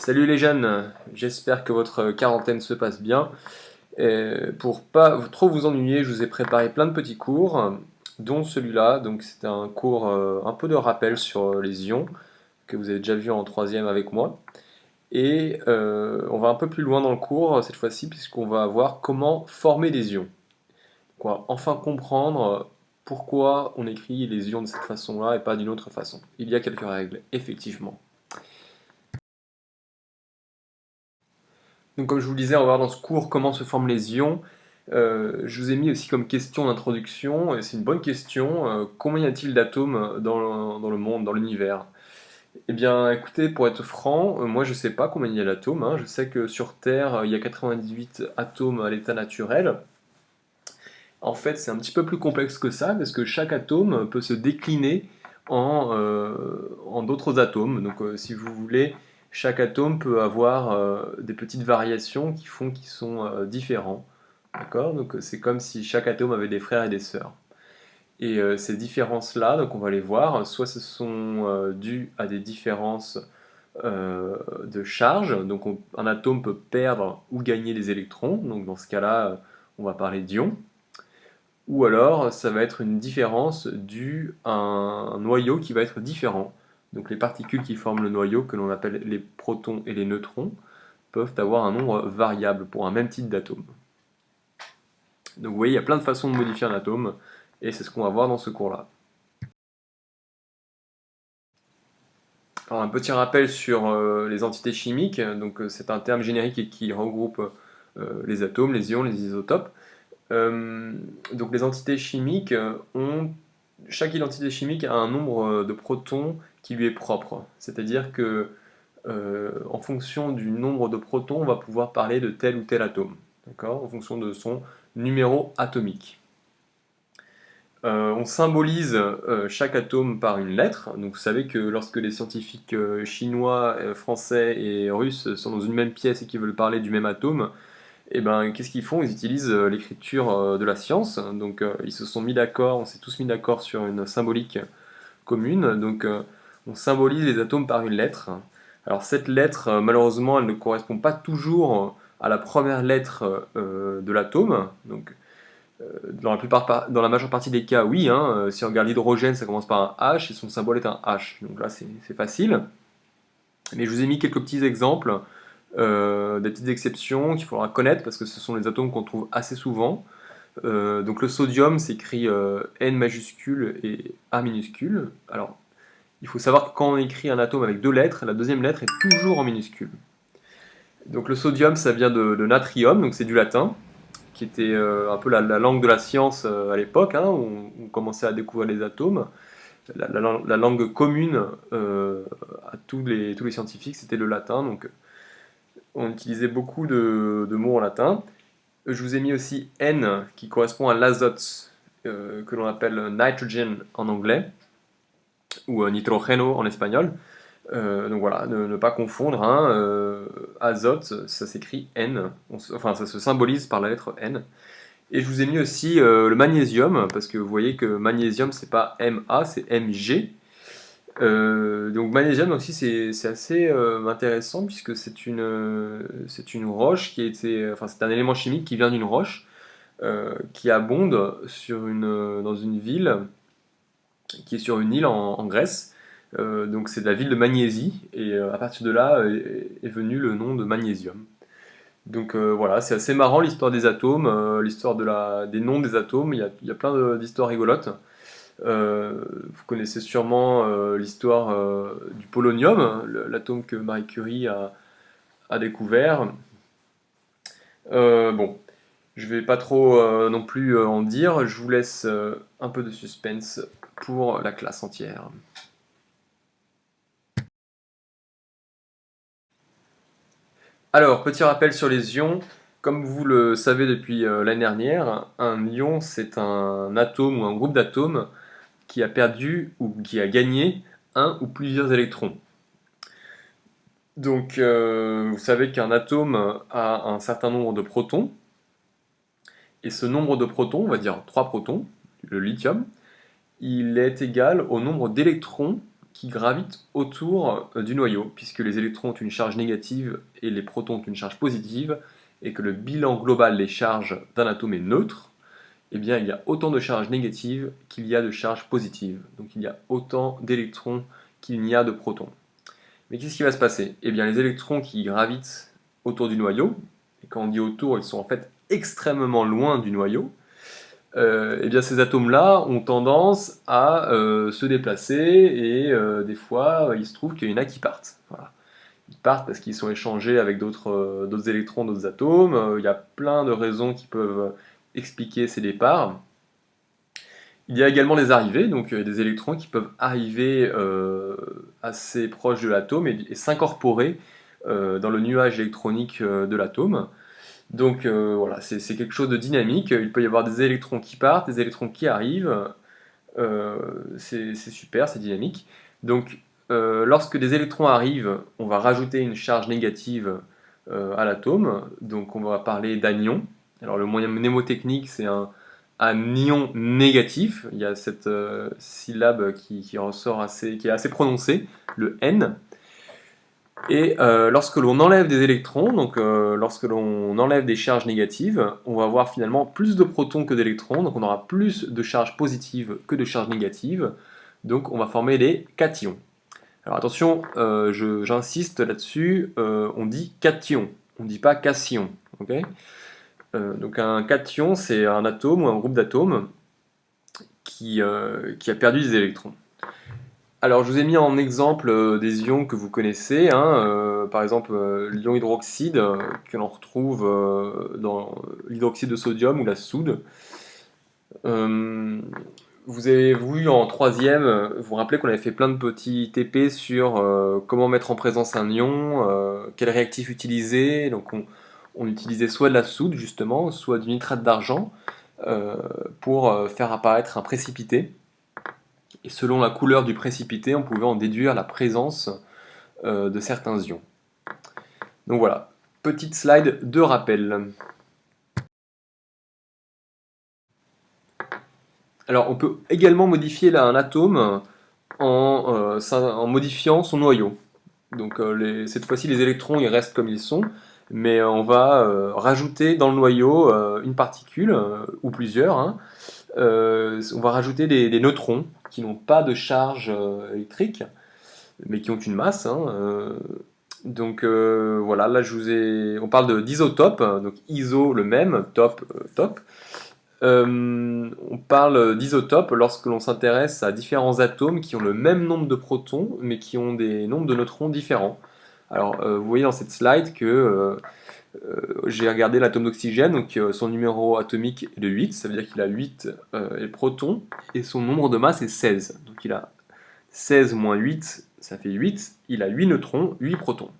Salut les jeunes, j'espère que votre quarantaine se passe bien. Pour pas trop vous ennuyer, je vous ai préparé plein de petits cours, dont celui-là. Donc c'était un cours un peu de rappel sur les ions que vous avez déjà vu en troisième avec moi. Et on va un peu plus loin dans le cours cette fois-ci puisqu'on va voir comment former des ions. On va enfin comprendre pourquoi on écrit les ions de cette façon-là et pas d'une autre façon. Il y a quelques règles, effectivement. Donc comme je vous le disais, on va voir dans ce cours comment se forment les ions. Je vous ai mis aussi comme question d'introduction, et c'est une bonne question, combien y a-t-il d'atomes dans le monde, dans l'univers? Eh bien écoutez, pour être franc, moi je sais pas combien il y a d'atomes, hein. Je sais que sur Terre, il y a 98 atomes à l'état naturel. En fait, c'est un petit peu plus complexe que ça, parce que chaque atome peut se décliner en d'autres atomes. Donc, si vous voulez, chaque atome peut avoir des petites variations qui font qu'ils sont différents. D'accord? Donc, c'est comme si chaque atome avait des frères et des sœurs. Et ces différences-là, donc on va les voir, soit ce sont dues à des différences de charge, donc un atome peut perdre ou gagner des électrons, donc dans ce cas-là, on va parler d'ions. Ou alors, ça va être une différence due à un noyau qui va être différent. Donc les particules qui forment le noyau, que l'on appelle les protons et les neutrons, peuvent avoir un nombre variable pour un même type d'atome. Donc vous voyez, il y a plein de façons de modifier un atome, et c'est ce qu'on va voir dans ce cours-là. Alors un petit rappel sur les entités chimiques, donc c'est un terme générique qui regroupe les atomes, les ions, les isotopes. Euh, donc les entités chimiques chaque identité chimique a un nombre de protons qui lui est propre. C'est-à-dire que en fonction du nombre de protons, on va pouvoir parler de tel ou tel atome, d'accord? En fonction de son numéro atomique. On symbolise chaque atome par une lettre. Donc vous savez que lorsque les scientifiques chinois, français et russes sont dans une même pièce et qu'ils veulent parler du même atome, et ben, qu'est-ce qu'ils font? Ils utilisent l'écriture de la science. Donc, ils se sont mis d'accord, on s'est tous mis d'accord sur une symbolique commune. Donc, on symbolise les atomes par une lettre. Alors, cette lettre, malheureusement, elle ne correspond pas toujours à la première lettre de l'atome. Donc, dans la majeure partie des cas, oui, hein. Si on regarde l'hydrogène, ça commence par un H et son symbole est un H. Donc là, c'est facile. Mais je vous ai mis quelques petits exemples, des petites exceptions qu'il faudra connaître parce que ce sont les atomes qu'on trouve assez souvent. Donc le sodium s'écrit N majuscule et A minuscule. Alors il faut savoir que quand on écrit un atome avec deux lettres, la deuxième lettre est toujours en minuscule. Donc le sodium ça vient de natrium, donc c'est du latin, qui était un peu la langue de la science à l'époque, hein, où on commençait à découvrir les atomes. La langue commune à tous les scientifiques, c'était le latin. Donc on utilisait beaucoup de mots en latin. Je vous ai mis aussi N qui correspond à l'azote, que l'on appelle nitrogen en anglais, ou nitrogeno en espagnol. Donc voilà, ne pas confondre, hein, azote, ça s'écrit N, enfin ça se symbolise par la lettre N. Et je vous ai mis aussi le magnésium, parce que vous voyez que magnésium c'est pas Ma, c'est Mg. Donc magnésium aussi c'est assez intéressant puisque c'est une roche qui a été, enfin c'est un élément chimique qui vient d'une roche qui abonde dans une ville qui est sur une île en Grèce. Donc c'est la ville de Magnésie et à partir de là est venu le nom de magnésium. Donc voilà, c'est assez marrant l'histoire des atomes, l'histoire des noms des atomes. Il y a plein d'histoires rigolotes. Vous connaissez sûrement l'histoire du polonium, l'atome que Marie Curie a découvert. Bon, je vais pas trop non plus en dire, je vous laisse un peu de suspense pour la classe entière. Alors, petit rappel sur les ions. Comme vous le savez depuis l'année dernière, un ion c'est un atome ou un groupe d'atomes qui a perdu ou qui a gagné un ou plusieurs électrons. Donc, vous savez qu'un atome a un certain nombre de protons, et ce nombre de protons, on va dire 3 protons, le lithium, il est égal au nombre d'électrons qui gravitent autour du noyau, puisque les électrons ont une charge négative et les protons ont une charge positive, et que le bilan global des charges d'un atome est neutre, eh bien il y a autant de charges négatives qu'il y a de charges positives. Donc il y a autant d'électrons qu'il n'y a de protons. Mais qu'est-ce qui va se passer? Eh bien les électrons qui gravitent autour du noyau, et quand on dit autour, ils sont en fait extrêmement loin du noyau, eh bien ces atomes-là ont tendance à se déplacer et des fois il se trouve qu'il y en a qui partent. Voilà. Ils partent parce qu'ils sont échangés avec d'autres électrons, d'autres atomes. Il y a plein de raisons qui peuvent expliquer ces départs. Il y a également des arrivées, donc des électrons qui peuvent arriver assez proche de l'atome et s'incorporer dans le nuage électronique de l'atome. Donc voilà, c'est quelque chose de dynamique. Il peut y avoir des électrons qui partent, des électrons qui arrivent. C'est super, c'est dynamique. Donc lorsque des électrons arrivent, on va rajouter une charge négative à l'atome. Donc on va parler d'anion. Alors le moyen mnémotechnique, c'est un ion négatif. Il y a cette syllabe qui ressort qui est assez prononcée, le N. Et lorsque l'on enlève des électrons, donc lorsque l'on enlève des charges négatives, on va avoir finalement plus de protons que d'électrons, donc on aura plus de charges positives que de charges négatives, donc on va former des cations. Alors attention, j'insiste là-dessus, on dit cation, on ne dit pas cation. Okay, donc un cation, c'est un atome ou un groupe d'atomes qui a perdu des électrons. Alors, je vous ai mis en exemple des ions que vous connaissez, hein, par exemple l'ion hydroxyde que l'on retrouve dans l'hydroxyde de sodium ou la soude. Vous avez vu en troisième, vous vous rappelez qu'on avait fait plein de petits TP sur comment mettre en présence un ion, quel réactif utiliser. Donc on utilisait soit de la soude justement, soit du nitrate d'argent pour faire apparaître un précipité. Et selon la couleur du précipité, on pouvait en déduire la présence de certains ions. Donc voilà, petite slide de rappel. Alors on peut également modifier un atome en modifiant son noyau. Donc cette fois-ci les électrons ils restent comme ils sont, mais on va rajouter dans le noyau une particule, ou plusieurs, hein. On va rajouter des neutrons qui n'ont pas de charge électrique, mais qui ont une masse, hein. Donc voilà, là on parle d'isotope, donc iso le même, top, top. On parle d'isotope lorsque l'on s'intéresse à différents atomes qui ont le même nombre de protons, mais qui ont des nombres de neutrons différents. Alors vous voyez dans cette slide que j'ai regardé l'atome d'oxygène, donc son numéro atomique est de 8, ça veut dire qu'il a 8 protons, et son nombre de masse est 16. Donc il a 16 moins 8, ça fait 8, il a 8 neutrons, 8 protons.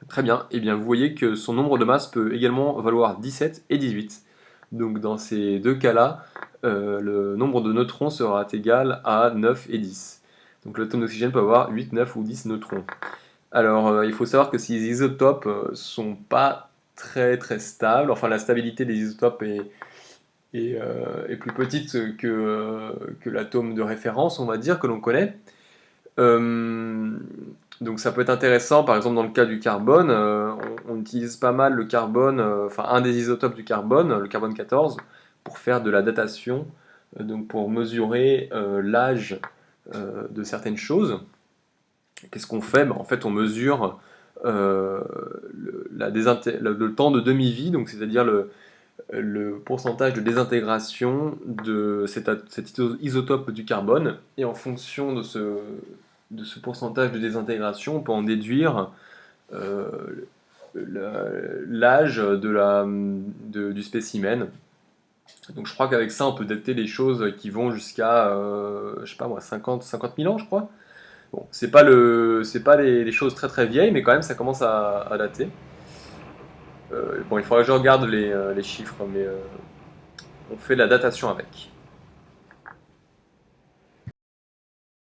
Très bien, et bien vous voyez que son nombre de masse peut également valoir 17 et 18. Donc dans ces deux cas-là, le nombre de neutrons sera égal à 9 et 10. Donc l'atome d'oxygène peut avoir 8, 9 ou 10 neutrons. Alors, il faut savoir que ces isotopes sont pas très très stables. Enfin, la stabilité des isotopes est plus petite que l'atome de référence, on va dire, que l'on connaît. Donc ça peut être intéressant, par exemple dans le cas du carbone, on utilise pas mal le carbone, enfin un des isotopes du carbone, le carbone 14, pour faire de la datation, donc pour mesurer l'âge de certaines choses. Qu'est-ce qu'on fait? En fait, on mesure le temps de demi-vie, donc c'est-à-dire le pourcentage de désintégration de cet isotope du carbone, et en fonction de ce pourcentage de désintégration, on peut en déduire l'âge du spécimen. Donc je crois qu'avec ça, on peut dater des choses qui vont jusqu'à, je sais pas moi, 50 000 ans, je crois. Bon, c'est pas les choses très très vieilles, mais quand même ça commence à dater. Bon, il faudrait que je regarde les chiffres, mais on fait de la datation avec.